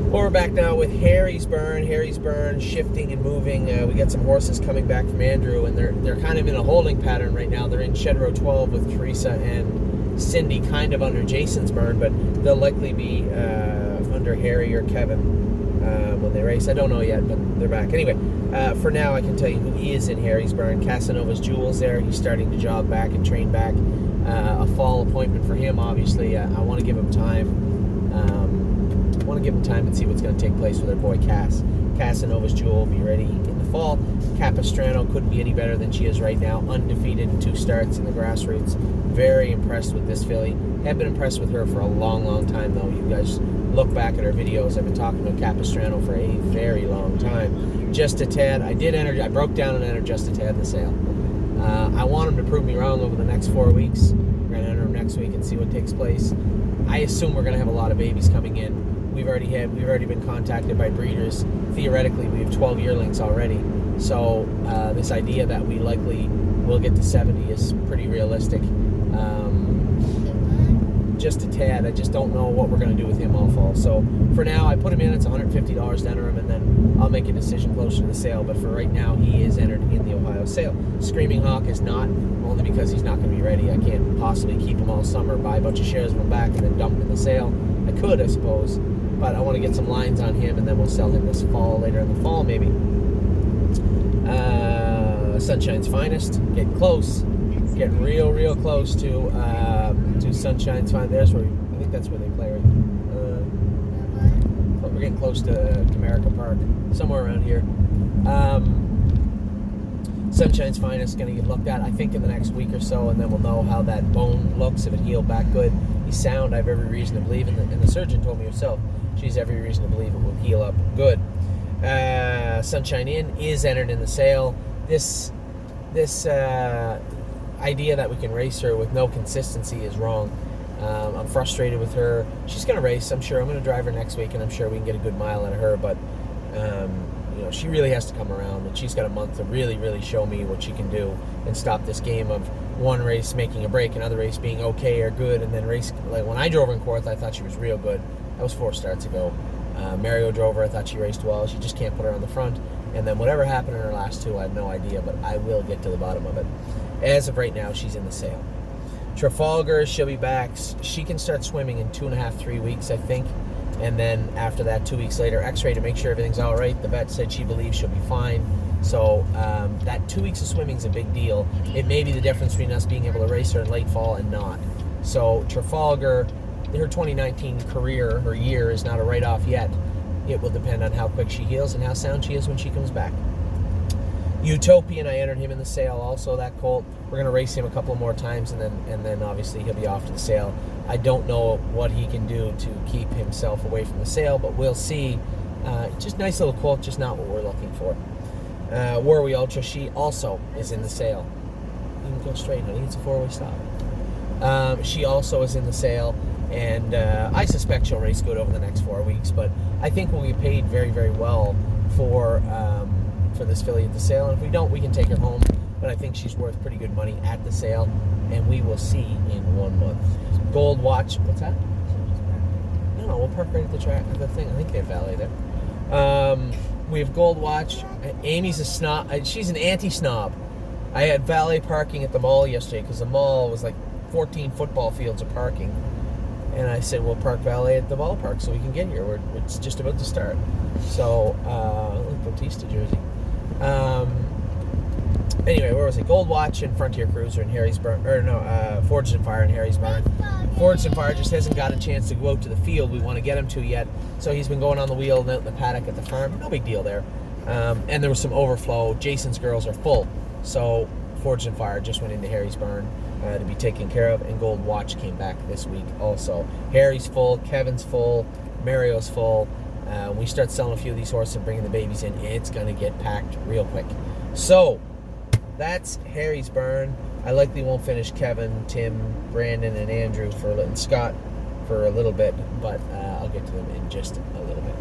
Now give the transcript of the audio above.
Well, we're back now with Harry's Burn. Harry's Burn shifting and moving. We got some horses coming back from Andrew, and they're kind of in a holding pattern right now. They're in Shed Row 12 with Teresa and Cindy, kind of under Jason's burn, but they'll likely be under Harry or Kevin when they race. I don't know yet, but they're back. Anyway, for now, I can tell you who is in Harry's Burn. Casanova's Jewel's there. He's starting to jog back and train back. A fall appointment for him, obviously. I want to give him time. And see what's going to take place with our boy Cass. Casanova's Jewel will be ready in the fall. Capistrano couldn't be any better than she is right now. Undefeated in 2 starts in the grassroots. Very impressed with this filly. Have been impressed with her for a long, long time, though. You guys look back at her videos. I've been talking about Capistrano for a very long time. Just a tad. I broke down and entered Just a Tad in the sale. I want him to prove me wrong over the next 4 weeks. We're going to enter him next week and see what takes place. I assume we're going to have a lot of babies coming in. We've already been contacted by breeders. Theoretically, we have 12 yearlings already. So this idea that we likely will get to 70 is pretty realistic. Just a tad. I just don't know what we're going to do with him all fall. So for now, I put him in. It's $150 to enter him, and then I'll make a decision closer to the sale. But for right now, he is entered in the Ohio sale. Screaming Hawk is not, only because he's not going to be ready. I can't possibly keep him all summer, buy a bunch of shares of him back, and then dump him in the sale. I could, I suppose. But I want to get some lines on him, and then we'll sell him this fall, later in the fall, maybe. Sunshine's Finest, getting close. Getting real close to Sunshine's Finest. I think that's where they play, right? But we're getting close to Comerica Park, somewhere around here. Sunshine's Finest is going to get looked at, I think, in the next week or so, and then we'll know how that bone looks, if it healed back good. He's sound, I have every reason to believe, and the surgeon told me herself, she's every reason to believe it will heal up good. Sunshine Inn is entered in the sale. This idea that we can race her with no consistency is wrong. I'm frustrated with her. She's going to race, I'm sure. I'm going to drive her next week, and I'm sure we can get a good mile out of her, but she really has to come around, and she's got a month to really show me what she can do and stop this game of one race making a break, another race being okay or good, and then race. Like when I drove her in Korth, I thought she was real good. That was 4 starts ago. Mario drove her. I thought she raced well. She just can't put her on the front. And then whatever happened in her last 2, I have no idea, but I will get to the bottom of it. As of right now, she's in the sale. Trafalgar, she'll be back. She can start swimming in 2.5, 3 weeks, I think. And then after that, 2 weeks later, x-ray to make sure everything's all right. The vet said she believes she'll be fine. So that 2 weeks of swimming is a big deal. It may be the difference between us being able to race her in late fall and not. So Trafalgar, her 2019 career, her year, is not a write-off yet. It will depend on how quick she heals and how sound she is when she comes back. Utopian, I entered him in the sale also, that colt. We're going to race him a couple more times, and then obviously he'll be off to the sale. I don't know what he can do to keep himself away from the sale, but we'll see. Just nice little colt, just not what we're looking for. Warwi Ultra, she also is in the sale. You can go straight, honey. It's a 4-way stop. She also is in the sale, and I suspect she'll race good over the next 4 weeks, but I think we'll get paid very well for this filly at the sale, and if we don't, we can take her home, but I think she's worth pretty good money at the sale, and we will see in 1 month. Gold Watch, what's that? No, we'll park right at the track, the thing. I think they have valet there. We have Gold Watch. Amy's a snob. She's an anti-snob. I had valet parking at the mall yesterday because the mall was like 14 football fields of parking. And I said, we'll park valet at the ballpark so we can get here. It's just about to start. So, Bautista jersey. Anyway, where was it? Gold Watch and Frontier Cruiser and Harry's Burn. Forged and Fire and Harry's Burn. Forged and Fire just hasn't got a chance to go out to the field we want to get him to yet. So he's been going on the wheel and out in the paddock at the farm. No big deal there. And there was some overflow. Jason's girls are full. So Forged and Fire just went into Harry's Burn to be taken care of. And Gold Watch came back this week also. Harry's full. Kevin's full. Mario's full. We start selling a few of these horses and bringing the babies in. It's going to get packed real quick. So that's Harry's Burn. I likely won't finish Kevin, Tim, Brandon, and Andrew and Scott for a little bit, but I'll get to them in just a little bit.